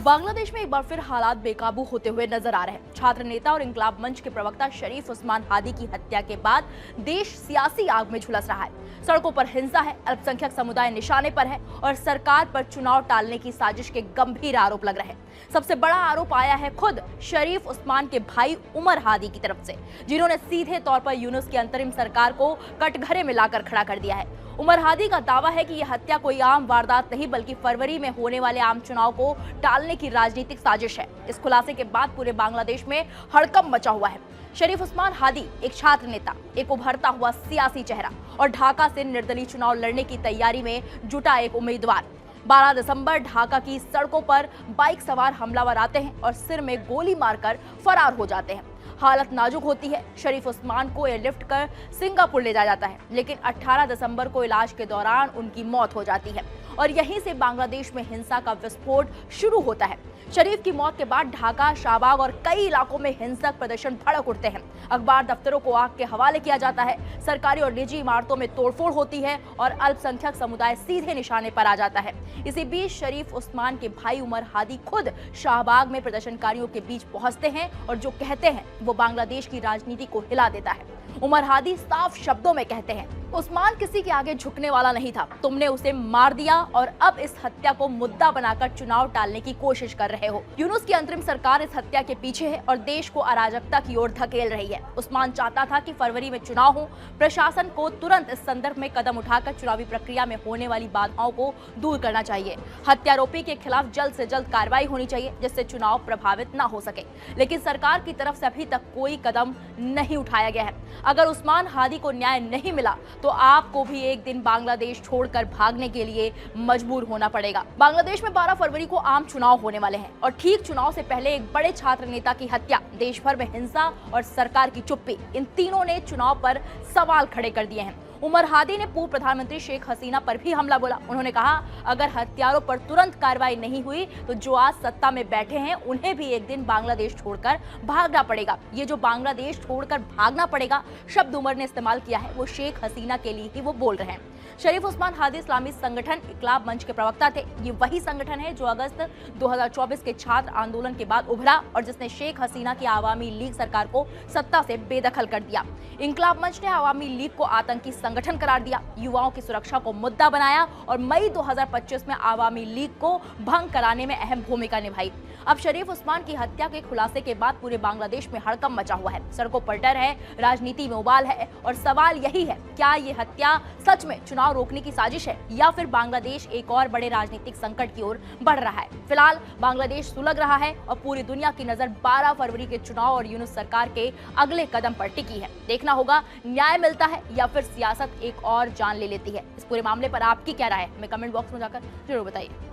बांग्लादेश में एक बार फिर हालात बेकाबू होते हुए नजर आ रहे हैं। छात्र नेता और इंकलाब मंच के प्रवक्ता शरीफ उस्मान हादी की हत्या के बाद देश सियासी आग में झुलस रहा है। सड़कों पर हिंसा है, अल्पसंख्यक समुदाय निशाने पर है और सरकार पर चुनाव टालने की साजिश के गंभीर आरोप लग रहे हैं। सबसे बड़ा आरोप आया है खुद शरीफ उस्मान के भाई उमर हादी की तरफ से, जिन्होंने सीधे तौर पर यूनुस की अंतरिम सरकार को कटघरे में लाकर खड़ा कर दिया है। उमर हादी का दावा है कि यह हत्या कोई आम वारदात नहीं बल्कि फरवरी में होने वाले आम चुनाव को टालने की राजनीतिक साजिश है। इस खुलासे के बाद पूरे बांग्लादेश में हड़कंप मचा हुआ है। शरीफ उस्मान हादी एक छात्र नेता, एक उभरता हुआ सियासी चेहरा और ढाका से निर्दलीय चुनाव लड़ने की तैयारी में जुटा एक उम्मीदवार। 12 दिसंबर ढाका की सड़कों पर बाइक सवार हमलावर आते हैं और सिर में गोली मारकर फरार हो जाते हैं। हालत नाजुक होती है। शरीफ उस्मान को एयरलिफ्ट कर सिंगापुर ले जाया जाता है, लेकिन 18 दिसंबर को इलाज के दौरान उनकी मौत हो जाती है और यहीं से बांग्लादेश में हिंसा का विस्फोट शुरू होता है। शरीफ की मौत के बाद ढाका, शाहबाग और कई इलाकों में हिंसक प्रदर्शन भड़क उठते हैं। अखबार दफ्तरों को आग के हवाले किया जाता है, सरकारी और निजी इमारतों में तोड़फोड़ होती है और अल्पसंख्यक समुदाय सीधे निशाने पर आ जाता है। इसी बीच शरीफ उस्मान के भाई उमर हादी खुद शाहबाग में प्रदर्शनकारियों के बीच पहुंचते हैं और जो कहते हैं वो बांग्लादेश की राजनीति को हिला देता है। उमर हादी साफ शब्दों में कहते हैं, उस्मान किसी के आगे झुकने वाला नहीं था, तुमने उसे मार दिया और अब इस हत्या को मुद्दा बनाकर चुनाव टालने की कोशिश कर रहे हो। यूनुस की अंतरिम सरकार इस हत्या के पीछे है और देश को अराजकता की ओर धकेल रही है। उस्मान चाहता था कि फरवरी में चुनाव हो। प्रशासन को तुरंत इस संदर्भ में कदम उठाकर चुनावी प्रक्रिया में होने वाली बाधाओं को दूर करना चाहिए। हत्यारोपी के खिलाफ जल्द से जल्द कार्रवाई होनी चाहिए जिससे चुनाव प्रभावित न हो सके, लेकिन सरकार की तरफ से अभी तक कोई कदम नहीं उठाया गया है। अगर उस्मान हादी को न्याय नहीं मिला तो आपको भी एक दिन बांग्लादेश छोड़कर भागने के लिए मजबूर होना पड़ेगा। बांग्लादेश में 12 फरवरी को आम चुनाव होने वाले हैं और ठीक चुनाव से पहले एक बड़े छात्र नेता की हत्या, देश भर में हिंसा और सरकार की चुप्पी, इन तीनों ने चुनाव पर सवाल खड़े कर दिए हैं। उमर हादी ने पूर्व प्रधानमंत्री शेख हसीना पर भी हमला बोला। उन्होंने कहा, अगर हत्यारों पर तुरंत कार्रवाई नहीं हुई तो जो आज सत्ता में बैठे हैं उन्हें भी एक दिन बांग्लादेश छोड़कर भागना पड़ेगा। ये जो बांग्लादेश छोड़कर भागना पड़ेगा शब्द उमर ने इस्तेमाल किया है, वो शेख हसीना के लिए ही वो बोल रहे हैं। शरीफ उस्मान हादी इस्लामी संगठन इंकलाब मंच के प्रवक्ता थे। ये वही संगठन है जो अगस्त 2024 के छात्र आंदोलन के बाद उभरा और जिसने शेख हसीना की आवामी लीग सरकार को सत्ता से बेदखल कर दिया। इंकलाब मंच ने आवामी लीग को आतंकी संगठन करार दिया, युवाओं की सुरक्षा को मुद्दा बनाया और मई 2025 में आवामी लीग को भंग कराने में अहम भूमिका निभाई। अब शरीफ उस्मान की हत्या के खुलासे के बाद पूरे बांग्लादेश में हड़कंप मचा हुआ है। सड़कों पर डर है, राजनीति में उबाल है और सवाल यही है, क्या ये हत्या सच में चुनाव रोकने की साजिश है या फिर बांग्लादेश एक और बड़े राजनीतिक संकट की ओर बढ़ रहा है। फिलहाल बांग्लादेश सुलग रहा है और पूरी दुनिया की नजर 12 फरवरी के चुनाव और यूनुस सरकार के अगले कदम पर टिकी है। देखना होगा न्याय मिलता है या फिर सियासत एक और जान ले लेती है। इस पूरे मामले पर आपकी क्या राय है, हमें कमेंट बॉक्स में जाकर जरूर बताइए।